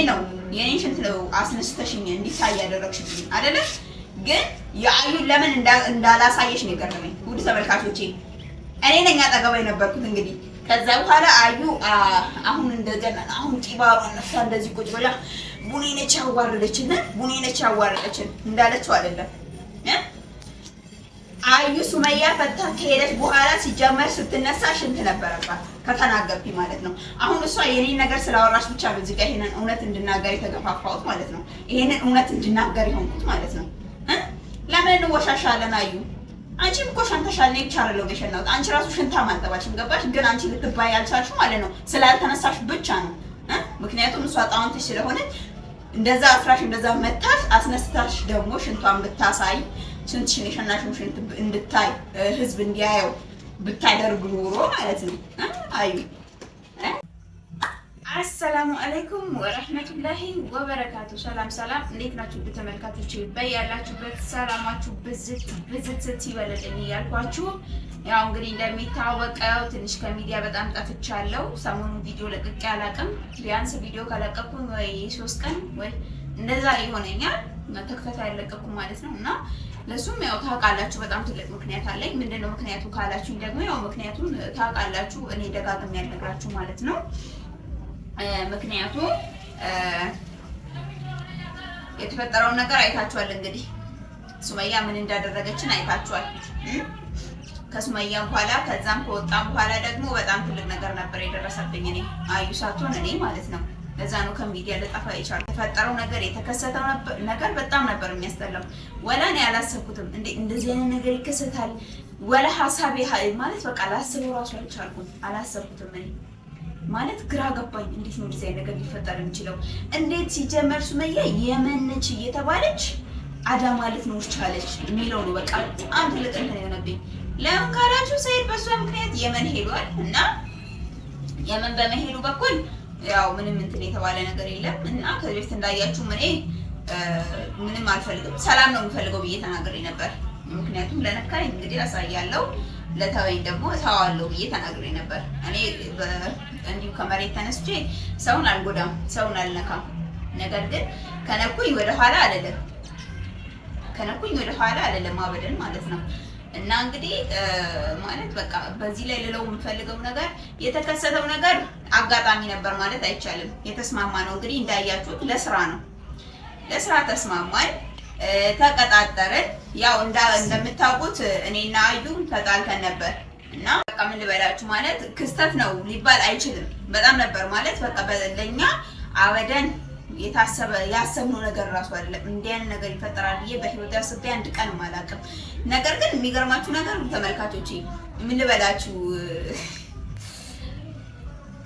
ነው የኔን ሽንት ነው አስነስተሽኝ እንዲታይ ያደረግሽኝ አይደለ? ግን የአዩን ለምን እንዳላሳየሽ ነው የገረመኝ። ውድ ተመልካቾቼ እኔ ነኝ አጠገባ የነበርኩት እንግዲህ። ከዛ በኋላ አዩ አሁን እንደገና አሁን ጢባሩ ነሳ እንደዚህ ቁጭ ብላ ቡኔ ነች ያዋረደችን እንዳለችው አይደለም። አዩ ሱመያ ፈታ ከሄደች በኋላ ሲጀመር ስትነሳ ሽንት ነበረባት ከተናገርኩኝ ማለት ነው። አሁን እሷ የኔን ነገር ስላወራሽ ብቻ ነው እዚህ ጋር ይሄንን እውነት እንድናገር የተገፋፋሁት ማለት ነው። ይሄንን እውነት እንድናገር የሆንኩት ማለት ነው። ለምን እንወሻሻለን? አዩ አንቺም እኮ ሸንተሻል። እኔ ብቻ አይደለሁም የሸናሁት። አንቺ ራሱ ሽንታ ማጠባችም ገባሽ? ግን አንቺ ልትባይ ያልቻልሽው ማለት ነው ስላልተነሳሽ ብቻ ነው። ምክንያቱም እሷ ጣውንትሽ ስለሆነ እንደዛ አፍራሽ እንደዛ መታሽ አስነስታሽ ደግሞ ሽንቷን ብታሳይ ሽንትሽን የሸናሽው ሽንት እንድታይ ህዝብ እንዲያየው ብታደርግ ኑሮ ማለት ነው። አዩ አሰላሙ አለይኩም ወራህመቱላሂ ወበረካቱ። ሰላም እንዴት ናችሁ ተመልካቾቼ? በያላችሁበት ሰላማችሁ ብዝት ይበልልኝ እያልኳችሁ ያው እንግዲህ እንደሚታወቀው ትንሽ ከሚዲያ በጣም ጠፍቻለሁ። ሰሞኑን ቪዲዮ ለቅቄ አላውቅም። ቢያንስ ቪዲዮ ከለቀኩኝ ወይ 3 ቀን ወይ እንደዛ ይሆነኛል ተከታታይ ያለቀኩ ማለት ነው። እና ለሱም ያው ታውቃላችሁ በጣም ትልቅ ምክንያት አለኝ። ምንድነው ምክንያቱ ካላችሁኝ ደግሞ ያው ምክንያቱን ታውቃላችሁ፣ እኔ ደጋግሜ ያልነግራችሁ ማለት ነው። ምክንያቱ የተፈጠረውን ነገር አይታችኋል። እንግዲህ ሱመያ ምን እንዳደረገችን አይታችኋል። ከሱመያ በኋላ ከዛም ከወጣም በኋላ ደግሞ በጣም ትልቅ ነገር ነበር የደረሰብኝ እኔ አዩ ሳትሆን እኔ ማለት ነው። ለዛ ነው ከሚዲያ ልጠፋ የቻልኩት። የተፈጠረው ነገር የተከሰተው ነገር በጣም ነበር የሚያስጠላው። ወላ እኔ አላሰብኩትም እንደዚህ አይነት ነገር ይከሰታል ወላ ሐሳቤ ማለት በቃ ላስበው ራሱ አላሰብኩትም እኔ ማለት ግራ ገባኝ። እንዴት ነው እንደዚህ ነገር ሊፈጠር የሚችለው? እንዴት ሲጀመር ሱመያ የመነች እየተባለች አዳማ ልትኖር ቻለች የሚለው ነው በቃ በጣም ትልቅ እንትን የሆነብኝ። ለምን ካላችሁ ሰይድ በሷ ምክንያት የመን ሄዷል እና የመን በመሄዱ በኩል ያው ምንም እንትን የተባለ ነገር የለም እና ከዚህ በፊት እንዳያችሁ እኔ ምንም አልፈልግም ሰላም ነው የምፈልገው ብዬ ተናግሬ ነበር። ምክንያቱም ለነካኝ እንግዲህ አሳያለሁ ለተወኝ ደግሞ እተዋለሁ ብዬ ተናግሬ ነበር። እኔ እንዲሁ ከመሬት ተነስቼ ሰውን አልጎዳም፣ ሰውን አልነካም። ነገር ግን ከነኩኝ ወደ ኋላ አይደለም አበደን ማለት ነው። እና እንግዲህ ማለት በቃ በዚህ ላይ ልለው የምፈልገው ነገር የተከሰተው ነገር አጋጣሚ ነበር ማለት አይቻልም። የተስማማ ነው እንግዲህ እንዳያችሁት ለስራ ተስማማን፣ ተቀጣጠርን። ያው እንደምታውቁት እኔና አዩ ተጣልተን ነበር እና በቃ ምን ልበላችሁ ማለት ክስተት ነው ሊባል አይችልም። በጣም ነበር ማለት በቃ ለኛ አበደን ያሰብነው ነገር ራሱ አይደለም። እንዲህ አይነት ነገር ይፈጠራል ብዬ በህይወት አስቤ አንድ ቀን አላውቅም። ነገር ግን የሚገርማችሁ ነገር ተመልካቾቼ ምን ልበላችሁ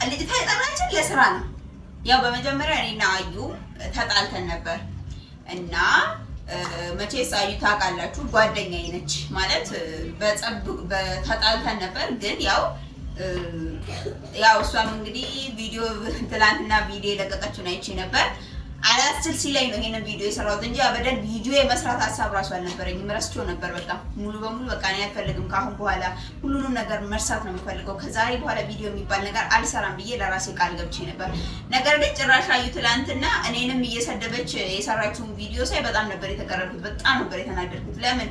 ልጅቷ የጠራችን ለስራ ነው። ያው በመጀመሪያ እኔና አዩ ተጣልተን ነበር እና መቼስ አዩ ታውቃላችሁ ጓደኛዬ ነች ማለት ተጣልተን ነበር። ግን ያው እሷም እንግዲህ ቪዲዮ ትላንትና ቪዲዮ የለቀቀችውን አይቼ ነበር። አላስችል ሲለኝ ነው ይሄንን ቪዲዮ የሰራሁት እንጂ አበደን ቪዲዮ የመስራት ሀሳብ ራሱ አልነበረኝም። ረስቼው ነበር በቃ ሙሉ በሙሉ በቃ እኔ አልፈልግም። ካሁን በኋላ ሁሉንም ነገር መርሳት ነው የምፈልገው። ከዛሬ በኋላ ቪዲዮ የሚባል ነገር አልሰራም ብዬ ለራሴ ቃል ገብቼ ነበር። ነገር ግን ጭራሽ አዩ ትላንትና እኔንም እየሰደበች የሰራችውን ቪዲዮ ሳይ በጣም ነበር የተቀረብኩት፣ በጣም ነበር የተናደድኩት። ለምን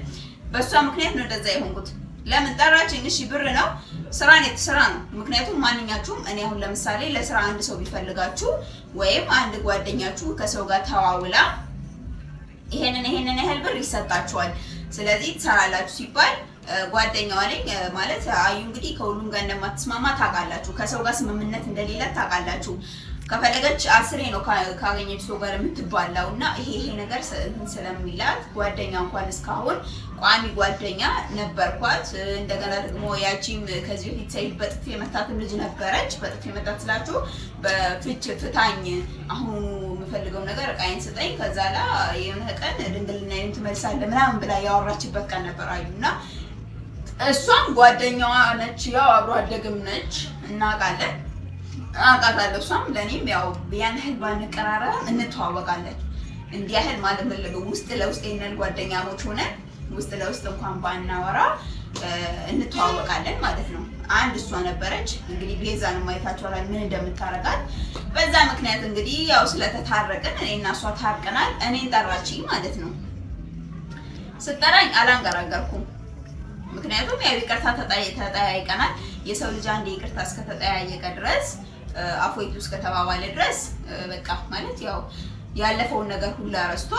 በእሷ ምክንያት ነው እንደዛ የሆንኩት። ለምን ጠራችኝ? እሺ ብር ነው ስራ ነው። ምክንያቱም ማንኛችሁም እኔ አሁን ለምሳሌ ለስራ አንድ ሰው ቢፈልጋችሁ ወይም አንድ ጓደኛችሁ ከሰው ጋር ተዋውላ ይሄንን ያህል ብር ይሰጣችኋል፣ ስለዚህ ትሰራላችሁ ሲባል ጓደኛዋ ነኝ ማለት አዩ እንግዲህ ከሁሉም ጋር እንደማትስማማ ታውቃላችሁ። ከሰው ጋር ስምምነት እንደሌለ ታውቃላችሁ። ከፈለገች 10 ነው ካገኘች ሰው ጋር የምትባላው እና ይሄ ነገር ስለሚላት ጓደኛ እንኳን እስካሁን ቋሚ ጓደኛ ነበርኳት። እንደገና ደግሞ ያቺም ከዚህ በፊት ሳይድ በጥፍ የመታትም ልጅ ነበረች። በጥፍ የመታት ስላችሁ በፍች ፍታኝ፣ አሁን የምፈልገው ነገር እቃዬን ስጠኝ፣ ከዛ ላ የሆነ ቀን ድንግልናዬን ትመልሳለህ ምናምን ብላ ያወራችበት ቀን ነበር አዩና እሷም ጓደኛዋ ነች፣ ያው አብሮ አደግም ነች እናውቃለን። አውቃታለሁ እሷም ለኔም ያው ያን ያህል ባንቀራረብ እንተዋወቃለን። እንዲህ ያህል ማለት ነው ውስጥ ለውስጥ የነን ጓደኛሞች ሆነን ውስጥ ለውስጥ እንኳን ባናወራ እንተዋወቃለን ማለት ነው። አንድ እሷ ነበረች። እንግዲህ ቤዛን ማየታችኋል ምን እንደምታረጋት። በዛ ምክንያት እንግዲህ ያው ስለተታረቅን እኔና እሷ ታርቀናል። እኔን ጠራችኝ ማለት ነው። ስጠራኝ አላንገራገርኩም። ምክንያቱም ያው ይቅርታ ተጠያይቀናል። የሰው ልጅ አንዴ ይቅርታ እስከተጠያየቀ ድረስ አፎይቱ እስከተባባለ ድረስ በቃ ማለት ያው ያለፈውን ነገር ሁሉ ረስቶ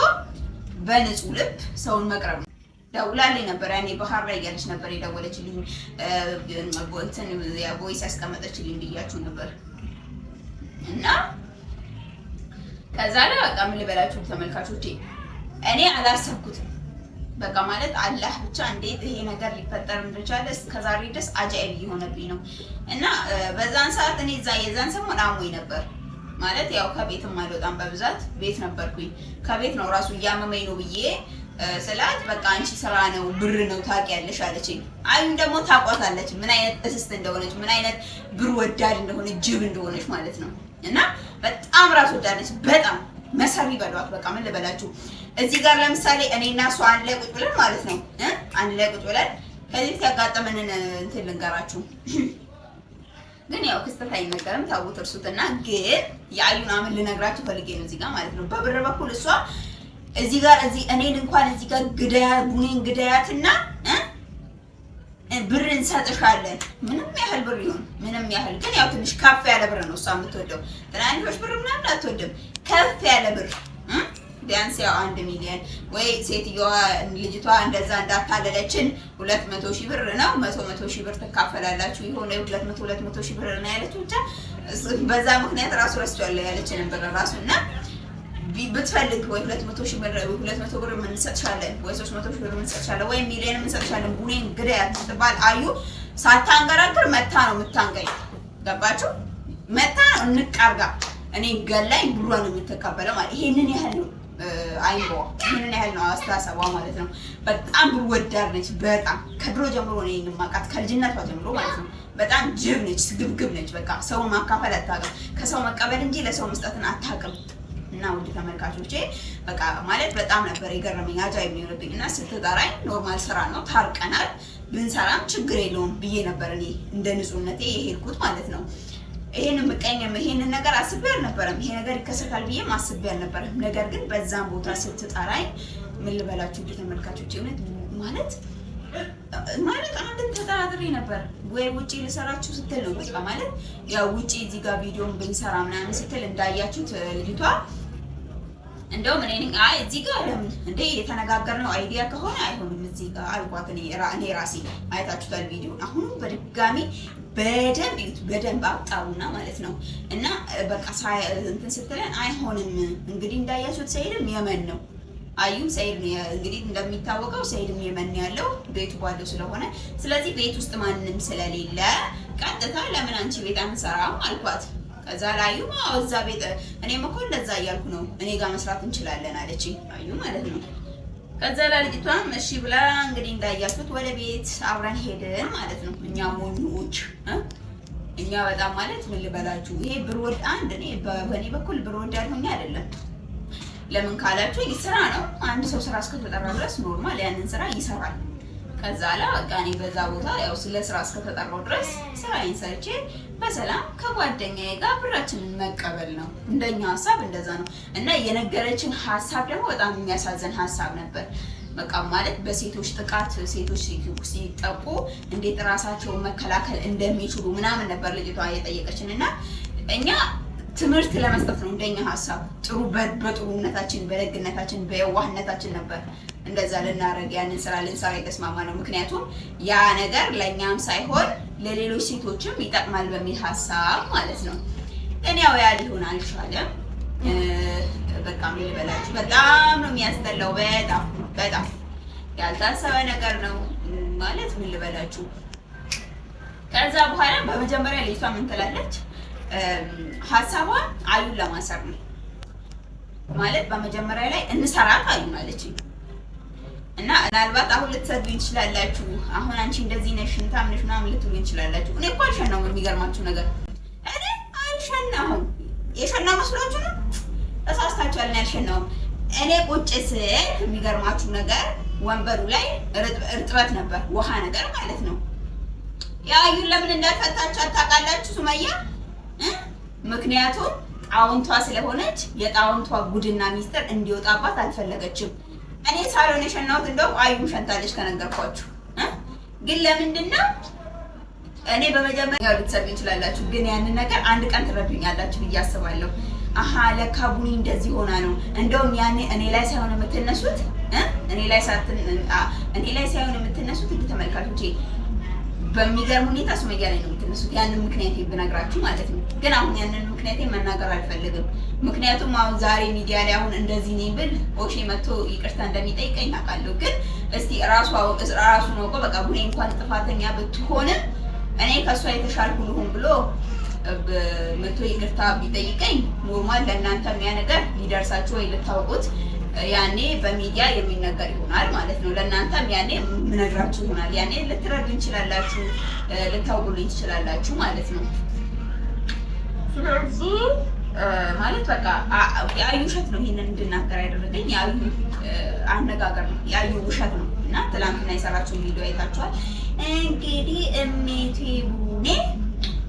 በንጹህ ልብ ሰውን መቅረብ ነው። ደውላልኝ ነበር ያኔ ባህር ላይ ያለች ነበር የደወለችልኝ እንትን ቮይስ ያስቀመጠችልኝ ብያችሁ ነበር። እና ከዛ ላይ በቃ ምን ልበላችሁ ተመልካቾቼ እኔ አላሰብኩትም። በቃ ማለት አላህ ብቻ እንዴት ይሄ ነገር ሊፈጠር እንደቻለ እስከዛሬ ድረስ አጃኢብ እየሆነብኝ ነው። እና በዛን ሰዓት እኔ የዛን ሰሞን አሞኝ ነበር ማለት ያው ከቤትም አልወጣም በብዛት ቤት ነበርኩኝ። ከቤት ነው ራሱ እያመመኝ ነው ብዬ ስላት በቃ አንቺ ስራ ነው ብር ነው ታውቂያለሽ አለችኝ። አይም ደግሞ ታውቋታለች ምን አይነት እስስት እንደሆነች ምን አይነት ብር ወዳድ እንደሆነች ጅብ እንደሆነች ማለት ነው። እና በጣም ራስ ወዳድ ነች። በጣም መሰሪ በሏት። በቃ ምን ልበላችሁ እዚህ ጋር ለምሳሌ እኔና እሷ አንድ ላይ ቁጭ ብለን ማለት ነው አንድ ላይ ቁጭ ብለን ከዚህ ያጋጠመንን እንትን ልንገራችሁ። ግን ያው ክስተት አይነገርም ታውቁት እርሱትና ግን የአዩን አመል ልነግራችሁ ፈልጌ ነው እዚህ ጋር ማለት ነው። በብር በኩል እሷ እዚህ ጋር እዚህ እኔን እንኳን እዚህ ጋር ግዳያ ቡኔን ግዳያትና ብር እንሰጥሻለን ምንም ያህል ብር ይሁን ምንም ያህል ግን ያው ትንሽ ከፍ ያለ ብር ነው እሷ የምትወደው። ትናንሽ ብር ምናምን አትወድም። ከፍ ያለ ብር ቢያንስ ያው 1 ሚሊዮን ወይ ሴትዮዋ ልጅቷ እንደዛ እንዳታለለችን 200,000 ብር ነው 100,000 ብር ተካፈላላችሁ ይሆነ 200,000 ብር ነው ያለችው። ብቻ በዛ ምክንያት ራሱ ረስቷል ያለችን ብር ራሱና ብትፈልግ ወይ 200,000 ብር 200 ብር ምን እንሰጥሻለን ወይ 300,000 ብር ምን እንሰጥሻለን ወይ ሚሊዮን ምን እንሰጥሻለን ቡኔን ግዳያት ትባል አዩ ሳታንገራግር መታ ነው የምታንገኝ። ገባችሁ? መታ ነው እንቃርጋ እኔ ገላይ ብሯን የምትቀበለው ማለት ይሄንን ያህል ነው። አይቦ ይሄንን ያህል ነው አስተሳሰቧ ማለት ነው። በጣም ብር ወዳድ ነች። በጣም ከድሮ ጀምሮ ነው የማውቃት ከልጅነቷ ጀምሮ ማለት ነው። በጣም ጅብ ነች፣ ስግብግብ ነች። በቃ ሰው ማካፈል አታውቅም። ከሰው መቀበል እንጂ ለሰው መስጠትን አታውቅም። እና ውድ ተመልካቾቼ በቃ ማለት በጣም ነበር የገረመኝ አጃኢብ ነው የሆነብኝ። እና ስትጠራኝ ኖርማል ስራ ነው ታርቀናል ብንሰራም ችግር የለውም ብዬ ነበር እኔ እንደ ንጹህነቴ የሄድኩት ማለት ነው። ይሄንን ነገር አስቤ አልነበረም። ይሄ ነገር ይከሰታል ብዬ አስቤ አልነበረም። ነገር ግን በዛም ቦታ ስትጠራኝ ምን ልበላችሁ ተመልካቾቼ እውነት ማለት አንድን ተጠራጥሬ ነበር ወይ ውጪ ልሰራችሁ ስትል ነው በቃ ማለት ያው ውጪ እዚህ ጋር ቪዲዮን ብንሰራ ምናምን ስትል እንዳያችሁት ልጅቷ እንደውም እኔ እዚህ ጋር ለምን እንደ የተነጋገርነው አይዲያ ከሆነ አይሆንም እዚህ ጋር አልኳት። እኔ ራሴ አይታችሁታል ቪዲዮ አሁን በድጋሚ በደንብ አጣውና ማለት ነው። እና በቃ እንትን ስትለን አይሆንም እንግዲህ እንዳያችሁት ሰይድም የመን ነው አዩም ሰይድ እንግዲህ እንደሚታወቀው ሰይድም የመን ያለው ቤቱ ባለው ስለሆነ ስለዚህ ቤት ውስጥ ማንንም ስለሌለ ቀጥታ ለምን አንቺ ቤት አንሰራም አልኳት። ከዛ ላዩ እዛ ቤት እኔም እኮ እንደዛ እያልኩ ነው እኔ ጋር መስራት እንችላለን አለች አዩ ማለት ነው። ከዛ ልጅቷም እሺ ብላ እንግዲህ እንዳያችሁት ወደ ቤት አብረን ሄድን ማለት ነው። እኛ ሞኞች እኛ በጣም ማለት ምን ልበላችሁ ይሄ ብር ወድ አንድ እኔ በኔ በኩል ብር ወድ ያልሆኛ አይደለም። ለምን ካላችሁ ስራ ነው። አንድ ሰው ስራ እስከተጠራ ድረስ ኖርማል ያንን ስራ ይሰራል። ከዛ በቃ እኔ በዛ ቦታ ያው ስለ ስራ እስከተጠራው ድረስ ስራዬን ሰርቼ በሰላም ከጓደኛዬ ጋር ብራችንን መቀበል ነው። እንደኛ ሐሳብ እንደዛ ነው። እና የነገረችን ሐሳብ ደግሞ በጣም የሚያሳዝን ሐሳብ ነበር። በቃ ማለት በሴቶች ጥቃት ሴቶች ሲጠቁ እንዴት ራሳቸውን መከላከል እንደሚችሉ ምናምን ነበር ልጅቷ የጠየቀችን። እና እኛ ትምህርት ለመስጠት ነው እንደኛ ሐሳብ ጥሩ በጥሩነታችን በደግነታችን በየዋህነታችን ነበር እንደዛ ልናረግ ያንን ስራ ልንሰራ የተስማማ ነው። ምክንያቱም ያ ነገር ለኛም ሳይሆን ለሌሎች ሴቶችም ይጠቅማል በሚል ሐሳብ ማለት ነው። ግን ያው ያ ሊሆን አልቻለም። በቃ ምን ልበላችሁ በጣም ነው የሚያስጠላው። በጣም ያልታሰበ ነገር ነው ማለት ምን ልበላችሁ። ከዛ በኋላ በመጀመሪያ ልጅቷ ምን ትላለች ሐሳቧን አዩን ለማሰር ነው ማለት በመጀመሪያ ላይ እንሰራት አዩን አለችኝ። እና ምናልባት አሁን ልትሰዱኝ ትችላላችሁ። አሁን አንቺ እንደዚህ ነሽ እንታም ነሽ ምናምን ልትሉኝ ትችላላችሁ። እኔ እኮ አልሸናውም። የሚገርማችሁ ነገር እኔ አልሸናውም። የሸናው መስሏችሁ ነው? ተሳስታችኋል። እኔ አልሸናውም። እኔ ቁጭ ስል የሚገርማችሁ ነገር ወንበሩ ላይ እርጥበት ነበር፣ ውሃ ነገር ማለት ነው። የአዩን ለምን እንዳልፈታችሁ ታውቃላችሁ ሱመያ? ምክንያቱም ጣውንቷ ስለሆነች የጣውንቷ ጉድና ሚስጥር እንዲወጣባት አልፈለገችም። እኔ ሳሎን የሸናሁት እንደው አዩም ሸንታለች ከነገርኳችሁ። ግን ለምንድን ነው እኔ በመጀመሪያ ልትሰሩኝ ትችላላችሁ፣ ግን ያንን ነገር አንድ ቀን ትረዱኛላችሁ ብዬ አስባለሁ። አሃ ለካ ቡኒ እንደዚህ ሆና ነው። እንደውም ያኔ እኔ ላይ ሳይሆን የምትነሱት እኔ ላይ ሳይሆን የምትነሱት ተመልካቾቼ፣ በሚገርም ሁኔታ ሱመያ ላይ ነው የምትነሱት። ያንን ምክንያት ብነግራችሁ ማለት ነው። ግን አሁን ያንን ምክንያት መናገር አልፈልግም። ምክንያቱም አሁን ዛሬ ሚዲያ ላይ አሁን እንደዚህ ነኝ ብል ኦሼ መጥቶ ይቅርታ እንደሚጠይቀኝ አውቃለሁ። ግን እስቲ ራሱ ነው እኮ በቃ ቡኒ እንኳን ጥፋተኛ ብትሆንም እኔ ከሷ የተሻልኩ ልሁን ብሎ መጥቶ ይቅርታ ቢጠይቀኝ ኖርማል፣ ለእናንተ ያ ነገር ሊደርሳችሁ ወይ ልታውቁት ያኔ በሚዲያ የሚነገር ይሆናል ማለት ነው። ለእናንተም ያኔ ምነግራችሁ ይሆናል። ያኔ ልትረዱኝ ትችላላችሁ፣ ልታውቁልኝ ትችላላችሁ ማለት ነው። ስለዚህ ማለት በቃ የአዩ ውሸት ነው ይሄንን እንድናገር ያደረገኝ። የአዩ አነጋገር ነው፣ የአዩ ውሸት ነው። እና ትላንትና የሰራችውን ቪዲዮ አይታችኋል። እንግዲህ እሜቴ ቡኔ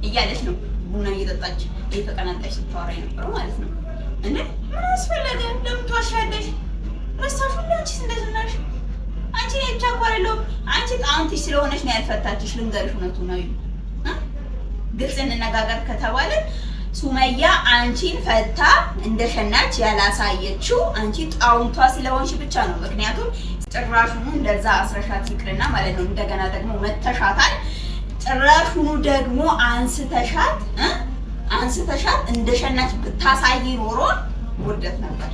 እያለች ነው ቡና እየጠጣች እየተቀናጣች ስታወራ የነበረው ማለት ነው። እንዴ ምን አስፈለገ? ለምን ትዋሻለሽ? ረሳሽ? አንቺስ እንደዚህ ነሽ። አንቺ ላይ ብቻ እኮ አይደለም፣ አንቺ ጣውንትሽ ስለሆነች ነው ያልፈታችሽ። ልንገርሽ እውነቱን ነው። ግልጽ እንነጋገር ከተባለ ሱመያ አንቺን ፈታ እንደሸናች ያላሳየችው አንቺ ጣውንቷ ስለሆንሽ ብቻ ነው። ምክንያቱም ጭራሹኑ እንደዛ አስረሻት ይቅርና ማለት ነው። እንደገና ደግሞ መተሻታል። ጭራሹኑ ደግሞ አንስተሻት እንደሸናች ብታሳይ ኖሮ ውርደት ነበር።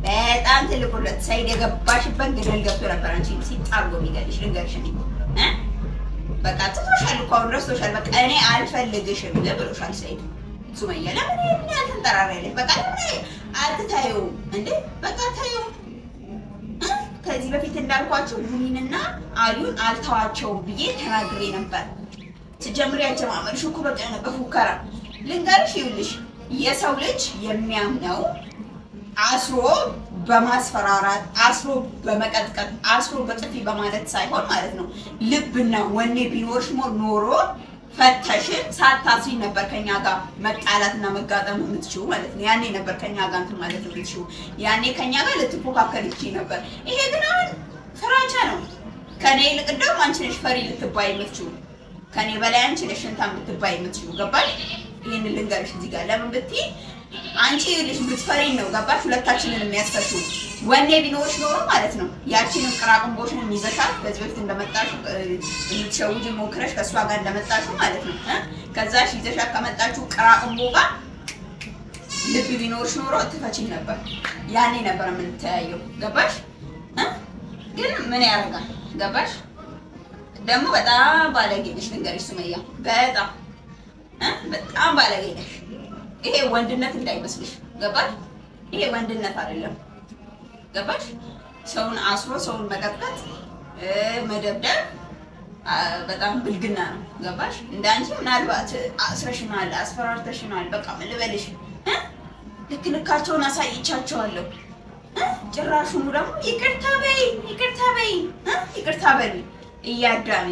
በጣም ትልቅ ውርደት። ሰይድ የገባሽበት ገደል ገብቶ ነበር። አንቺ ሲጣርጎ የሚገልሽ ልንገርሽ እ በቃ ትቶሻል እኮ አሁን ረስቶሻል። በቃ እኔ አልፈልግሽም ብሎሻል ሰይድ። ሱመያ ለምን ምን ያልተንጠራራለሽ? በቃ ለምን አትታዩ እንዴ? በቃ ታዩ። ከዚህ በፊት እንዳልኳቸው ቡኒንና አዩን አልተዋቸውም ብዬ ተናግሬ ነበር። ትጀምሪ ያጀማመርሽ እኮ በቃ ነበር ፉከራ። ልንገርሽ ይኸውልሽ፣ የሰው ልጅ የሚያምነው አስሮ በማስፈራራት አስሮ በመቀጥቀጥ አስሮ በጥፊ በማለት ሳይሆን ማለት ነው። ልብና ወኔ ቢኖርሽ ኖሮ ፈተሽን ሳታስሪ ነበር ከኛ ጋር መጣላትና መጋጠም የምትችው ማለት ነው። ያኔ ነበር ከኛ ጋር እንትን ማለት የምትችው። ያኔ ከኛ ጋር ልትፎካከር ይችይ ነበር። ይሄ ግን አሁን ፍራቻ ነው። ከኔ ይልቅ እንደውም አንቺ ነሽ ፈሪ ልትባይ የምትችው። ከኔ በላይ አንቺ ነሽ እንታም ልትባይ የምትችው። ገባሽ? ይሄን ልንገርሽ እዚህ ጋር ለምን ብትይ አንቺ ልጅ ብትፈሪን ነው። ገባሽ? ሁለታችንን የሚያስፈሽው ወኔ ቢኖርሽ ኖሮ ማለት ነው። ያቺንም ቅራቅንቦሽን ይዘሻት በዚህ በፊት እንደመጣሽ ልትሸውጂ ሞክረሽ ከእሷ ጋር እንደመጣሽ ማለት ነው። ከዛሽ ይዘሻት ከመጣችሁ ቅራቅንቦ ጋር ልብ ቢኖርሽ ኖሮ ትፈቺኝ ነበር። ያኔ ነበር የምንተያየው። ገባሽ? ግን ምን ያደርጋል? ገባሽ? ደግሞ በጣም ባለጌ ነሽ ልንገርሽ ሱመያ፣ በጣም ባለጌ ነሽ። ይሄ ወንድነት እንዳይመስልሽ። ገባሽ? ይሄ ወንድነት አይደለም። ገባሽ? ሰውን አስሮ ሰውን መቀጥቀጥ፣ መደብደብ በጣም ብልግና ነው። ገባሽ? እንዳንቺ ምናልባት አስረሽናል፣ አስፈራርተሽናል። በቃ ምን ልበልሽ? ልክ ልካቸውን አሳይቻቸዋለሁ። ጭራሹኑ ደግሞ ይቅርታ በይ ይቅርታ በይ እያዳሜ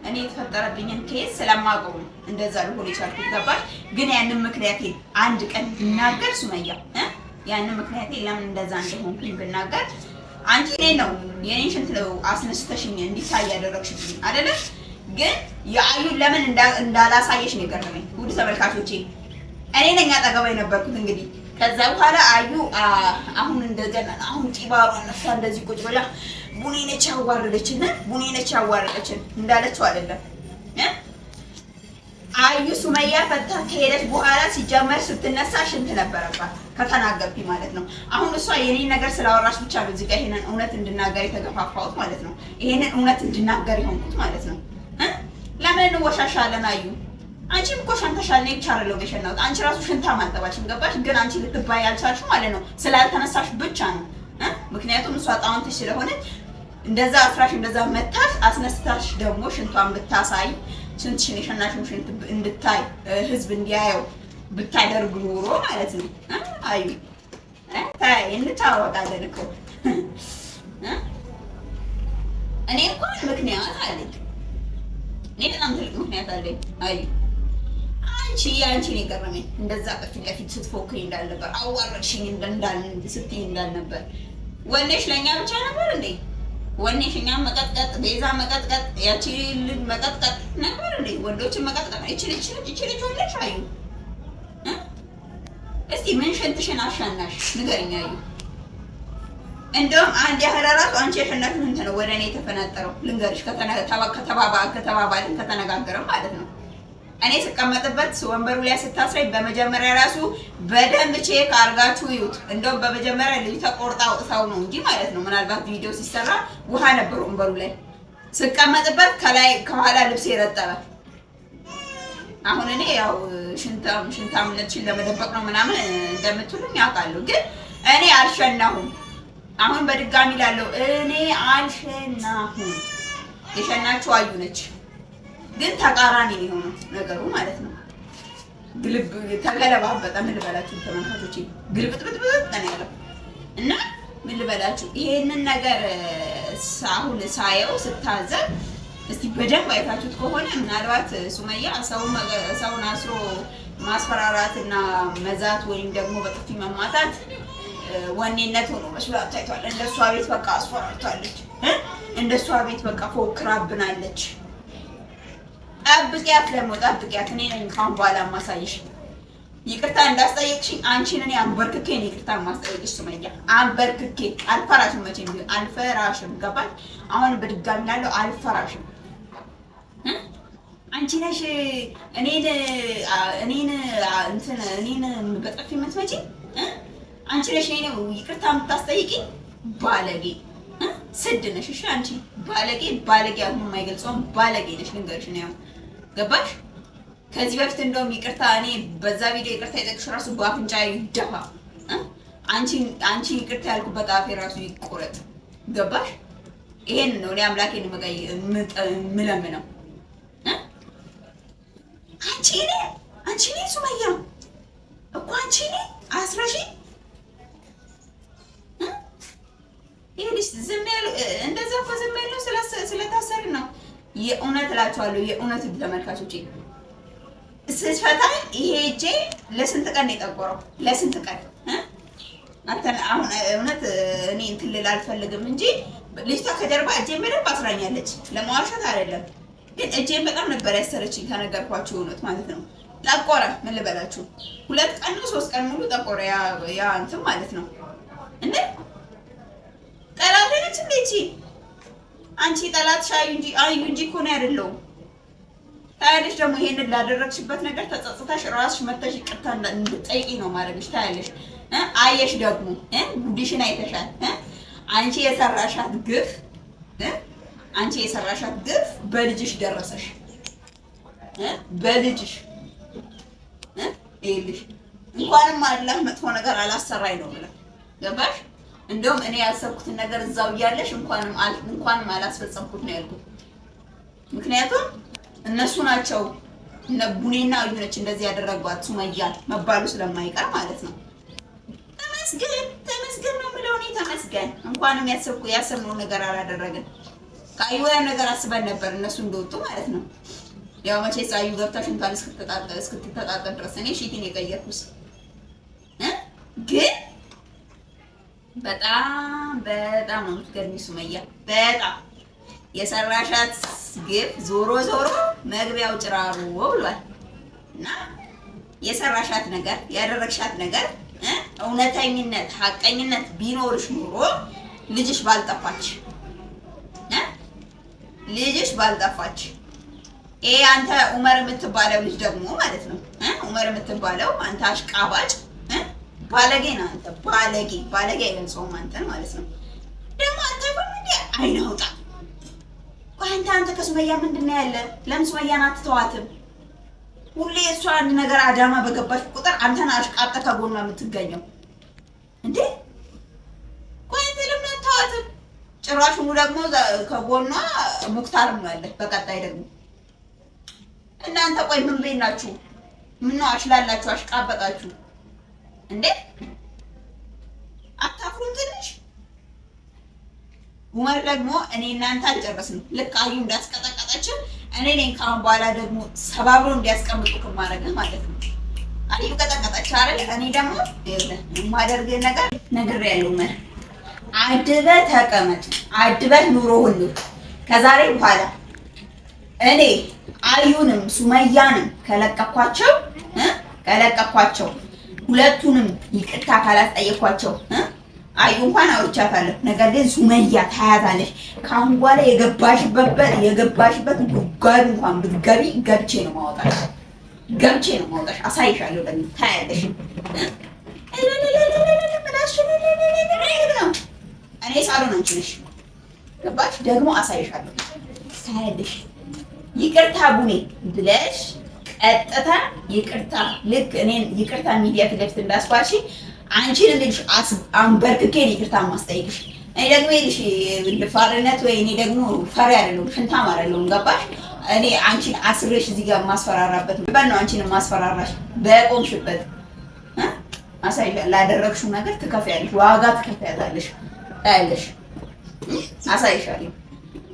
እኔ የተፈጠረብኝን ኬስ ስለማውቀው እንደዛ ልሆን የቻልኩት። ገባሽ? ግን ያንን ምክንያቴ አንድ ቀን ብናገር ሱመያ ያንን ምክንያቴ ለምን እንደዛ እንደሆንኩኝ ብናገር አንቺ ነው የኔን ሽንት ነው አስነስተሽኝ እንዲታይ ያደረግሽኝ አይደለ? ግን የአዩን ለምን እንዳላሳየሽ ነው የገረመኝ። ውድ ተመልካቾቼ እኔ ነኝ አጠገባ የነበርኩት። እንግዲህ ከዛ በኋላ አዩ አሁን እንደገና አሁን ጢባሩ ነፋ እንደዚህ ቁጭ ብላ ቡኔ ነች ያዋረደችን እንዳለችው አይደለም። አዩ ሱመያ ፈታ ከሄደች በኋላ ሲጀመር ስትነሳ ሽንት ነበረባት ከተናገርኩኝ ማለት ነው። አሁን እሷ የኔን ነገር ስላወራሽ ብቻ ነው እዚህ ጋር ይሄንን እውነት እንድናገር የተገፋፋሁት ማለት ነው። ይሄንን እውነት እንድናገር የሆንኩት ማለት ነው። ለምን እንወሻሻለን? አዩ አንቺም እኮ ሸንተሻል። ነይ ብቻ አይደለም የሸናሁት። አንቺ ራሱ ሽንታ ማጠባችን ገባሽ? ግን አንቺ ልትባይ ያልቻልሽው ማለት ነው ስላልተነሳሽ ብቻ ነው። ምክንያቱም እሷ ጣውንትሽ ስለሆነች እንደዛ አፍራሽ እንደዛ መታሽ አስነስታሽ ደግሞ ሽንቷን ብታሳይ ሽንትሽን የሸናሽን ሽንት እንድታይ ህዝብ እንዲያየው ብታደርግ ኖሮ ማለት ነው። አዩ ታይ እንታወቃለን እኮ እኔ እንኳን ምክንያት አለኝ። እኔ በጣም ትልቅ ምክንያት አለኝ። አዩ አንቺን የገረመኝ እንደዛ በፊት ለፊት ስትፎክሪ እንዳልነበር፣ አዋረድሽኝ ስትይ እንዳልነበር። ወኔሽ ለእኛ ብቻ ነበር እንዴ? ወኔሽ እኛም መቀጥቀጥ፣ ቤዛ መቀጥቀጥ፣ ያቺ ልጅ መቀጥቀጥ ነበር እንዴ? ወንዶችን መቀጥቀጥ። ይቺ ልጅ ወለሽ አዩ? እስቲ ምን ሽንትሽን አሻናሽ ንገሪኝ አዩ። እንደውም አንድ ያህል ራሱ አንቺ የሸናሽን እንትን ነው ወደ እኔ የተፈናጠረው። ልንገርሽ ከተባባልን ከተነጋገረም ማለት ነው። እኔ ስቀመጥበት ወንበሩ ላይ ስታስረኝ በመጀመሪያ ራሱ በደንብ ቼክ አድርጋችሁ ይዩት። እንደውም በመጀመሪያ ልጅ ተቆርጣ አውጥታው ነው እንጂ ማለት ነው። ምናልባት ቪዲዮ ሲሰራ ውሃ ነበር ወንበሩ ላይ ስቀመጥበት፣ ከኋላ ልብስ የረጠበ። አሁን እኔ ያው ሽንታምነትሽን ለመደበቅ ነው ምናምን እንደምትሉኝ ያውቃለሁ፣ ግን እኔ አልሸናሁም። አሁን በድጋሚ ላለው እኔ አልሸናሁም። የሸናችሁ አዩ ነች። ግን ተቃራኒ የሆነው ነገሩ ማለት ነው። ግልብ ተገለባበጠ። ምን ልበላችሁ ተመልካቾቼ፣ ግልብጥብጥብጥ ነው ያለው እና ምን ልበላችሁ፣ ይሄንን ነገር አሁን ሳየው ስታዘብ፣ እስቲ በደንብ አይታችሁት ከሆነ ምናልባት ሱመያ ሰውን አስሮ ማስፈራራትና መዛት ወይም ደግሞ በጥፊ መማታት ወኔነት ሆኖ መስሏት ታይቷል። እንደሷ ቤት በቃ አስፈራርታለች። እንደሷ ቤት በቃ ፎክራብናለች። ጠብቂያት ደግሞ ጠብቂያት። እኔ ነኝ ካሁን በኋላ ማሳይሽ። ይቅርታ እንዳስጠየቅሽኝ አንቺን እኔ አንበርክኬ ነው ይቅርታ ማስጠየቅሽ ሱመያ። አንበርክኬ አልፈራሽም፣ መቼም ቢሆን አልፈራሽም። ገባሽ? አሁን በድጋሚ ላለው አልፈራሽም። አንቺ ነሽ እኔን በጥፊ የምትመጪ አንቺ ነሽ። እኔ ይቅርታ የምታስጠይቂኝ ባለጌ ስድ ነሽ። እሺ አንቺ ባለጌ አሁን የማይገልጸውም ባለጌ ነሽ። ልንገርሽ ነው። ገባሽ? ከዚህ በፊት እንደውም ይቅርታ እኔ በዛ ቪዲዮ ይቅርታ የጠቅሽ ራሱ በአፍንጫ ይደፋ። አንቺ ይቅርታ ያልኩበት አፌ ራሱ ይቆረጥ። ገባሽ? ይሄን ነው እኔ አምላኬን የምለምነው። አንቺ ነኝ ሱመያ እኮ አንቺ ነኝ አስረሺ። ይሄንስ ዝም ያለ እንደዛ እኮ ዝም ያለው ስለታሰርን ነው። የእውነት እላቸዋለሁ፣ የእውነት ተመልካቾቼ ስፈታ ይሄ እጄ ለስንት ቀን ነው የጠቆረው? ለስንት ቀን አሁን እውነት እኔ እንትን ልል አልፈልግም እንጂ ልጅቷ ከጀርባ እጄን በደንብ አስራኛለች። ለማዋሸት አይደለም ግን እጄን በጣም ነበር ያሰረችኝ ከነገርኳችሁ እውነት ማለት ነው። ጠቆረ። ምን ልበላችሁ 2 ቀን ነው 3 ቀን ሙሉ ጠቆረ። ያ እንትን ማለት ነው እንዴ ጠላት ነች እንዴ? አንቺ ጠላት አዩ እንጂ እኮ ነው አይደለሁም። ታያለሽ ደግሞ ይሄንን ላደረግሽበት ነገር ተጸጽተሽ ራስሽ መተሽ ይቅርታ እንድትጠይቂ ነው ማድረግሽ። ታያለሽ። አየሽ ደግሞ ጉዲሽን አይተሻል። አንቺ የሰራሻት ግፍ በልጅሽ ደረሰሽ። በልጅሽ ይልሽ እንኳንም አላህ መጥፎ ነገር አላሰራኝ ነው ብላ ገባሽ? እንደውም እኔ ያሰብኩትን ነገር እዛው እያለሽ እንኳንም አላስፈጸምኩት ነው ያልኩት። ምክንያቱም እነሱ ናቸው እነ ቡኔና አዩ ነች እንደዚህ ያደረጓት ሱመያን መባሉ ስለማይቀር ማለት ነው። ተመስገን ነው የምለው እኔ ተመስገን። እንኳንም ያሰብነው ነገር አላደረግን። ከአዩ ነገር አስበን ነበር እነሱ እንደወጡ ማለት ነው። ያው መቼስ አዩ ገብታ ሽንቷን እስክትተጣጠብ ድረስ እኔ ሺቲን የቀየርኩስ ግን በጣም ነው የምትገርሚ ሱመያ። በጣም የሰራሻት ግፍ ዞሮ መግቢያው ጭራሮ ብሏል። እና የሰራሻት ነገር ያደረግሻት ነገር እውነተኝነት ሐቀኝነት ቢኖርሽ ኑሮ ልጅሽ ባልጠፋች። ይሄ አንተ ዑመር የምትባለው ልጅ ደግሞ ማለት ነው ዑመር የምትባለው አንተ አሽቃባጭ ባለጌ ነው። አንተ ባለጌ አይገልጸውም አንተን ማለት ነው። ደግሞ አንተ በምን አይናውጣ አንተ ከሱመያ ምንድነው ያለ? ለምን ሱመያን አትተዋትም? ሁሌ እሷ አንድ ነገር አዳማ በገባች ቁጥር አንተን አሽቃብጠ ከጎኗ የምትገኘው እንዴ? ቆይ አንተ ለምን አትተዋትም? ጭራሹኑ ደግሞ ከጎኗ ሙክታርም ነው ያለ። በቀጣይ ደግሞ እናንተ ቆይ ምን ቤት ናችሁ? ምነው አሽላላችሁ? አሽቃበጣችሁ እንዴ? አታፍሩም ትንሽ? ዑመር ደግሞ እኔ እናንተ አልጨረስንም። ልክ አዩ እንዳስቀጠቀጠችን እኔ ነኝ ካሁን በኋላ ደግሞ ሰባብሮ እንዲያስቀምጡ ከማረግህ ማለት ነው። አዩ ቀጠቀጠች አይደል? እኔ ደግሞ የማደርግህ ነገር ነግሬያለሁ። አድበህ ተቀመጥ፣ አድበህ ኑሮ ሁሉ ከዛሬ በኋላ እኔ አዩንም ሱመያንም ከለቀኳቸው ሁለቱንም ይቅርታ ካላስጠየኳቸው አዩ እንኳን አውርቻታለሁ። ነገር ግን ሱመያ ታያታለሽ። ካሁን በኋላ የገባሽበት ጉድጓድ እንኳን ብትገቢ ገብቼ ነው ማውጣሽ። አሳይሻለሁ። ደግሞ ታያለሽ። እኔ ሳሎን አንቺ ነሽ። ገባሽ? ደግሞ አሳይሻለሁ። ታያለሽ። ይቅርታ ቡኔ ብለሽ ቀጥታ ይቅርታ ልክ እኔን ይቅርታ ሚዲያ ፊት ለፊት እንዳስባልሽ አንቺን ልጅ አንበርክኬ ይቅርታ ማስጠይቅሽ። እኔ ደግሞ ይልሽ ልፋርነት ወይ እኔ ደግሞ ፈሪ አይደለሁም፣ ሽንታም አይደለሁም። ገባሽ? እኔ አንቺን አስሬሽ እዚህ ጋር ማስፈራራበት ነው። አንቺን ማስፈራራሽ በቆምሽበት አሳይሻለሁ። ላደረግሽው ነገር ትከፍያለሽ፣ ዋጋ ትከፍያታለሽ። ታያለሽ። አሳይሻለሁ።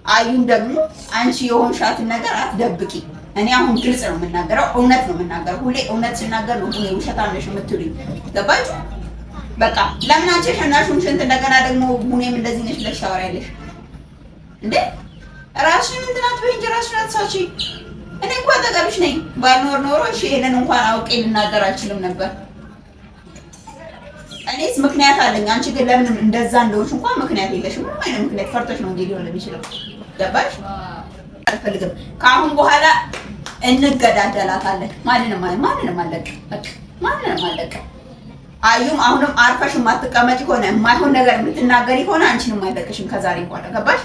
አዩን ደግሞ አንቺ የሆንሻትን ነገር አትደብቂ። እኔ አሁን ግልጽ ነው የምናገረው፣ እውነት ነው የምናገረው። ሁሌ እውነት ሲናገር ነው ሁሌ ውሸታም ነሽ የምትሉኝ። ገባችሁ? በቃ ለምን አንቺ ሸናሹን ሽንት እንደገና ደግሞ ቡኔም እንደዚህ ነሽ ብለሽ ታወሪያለሽ እንዴ? ራስሽን እንትን አትበይ እንጂ ራስሽን አትሳቺ። እኔ እንኳን አጠገብሽ ነኝ። ባልኖር ኖሮ እሺ ይሄንን እንኳን አውቄ ልናገር አልችልም ነበር። እኔስ ምክንያት አለኝ። አንቺ ግን ለምን እንደዛ እንደሆንሽ እንኳን ምክንያት የለሽም። ምንም አይነት ምክንያት ፈርተሽ ነው እንዴ ሊሆን የሚችለው? ገባሽ? አልፈልግም። ከአሁን በኋላ እንገዳደላታለን። ማንንም አለቀ። አዩም አሁንም አርፈሽ የማትቀመጪ ሆነ የማይሆን ነገር የምትናገሪ ሆነ አንቺንም አይለቅሽም ከዛሬ በኋላ። ገባሽ?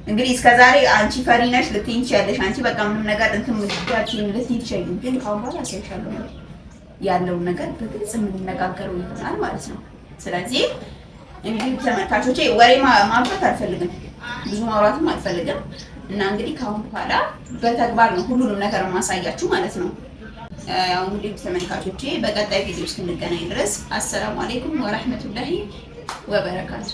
እንግዲህ እስከዛሬ አንቺ ፈሪ ነሽ ልትይኝ ትችያለሽ። አንቺ በቃ ምንም ነገር እንትን ምትያቺን ልትይኝ ትችያለሽ። ግን ከአሁን በኋላ አሳይሻለሁ ያለውን ነገር በግልጽ የምንነጋገረው ይሆናል ማለት ነው። ስለዚህ እንግዲህ ተመልካቾቼ ወሬ ማብዛት አልፈልግም፣ ብዙ ማውራትም አልፈልግም እና እንግዲህ ከአሁን በኋላ በተግባር ነው ሁሉንም ነገር ማሳያችሁ ማለት ነው። ያው እንግዲህ ተመልካቾቼ በቀጣይ ቪዲዮ እስክንገናኝ ድረስ አሰላሙ አለይኩም ወራህመቱላሂ ወበረካቱ።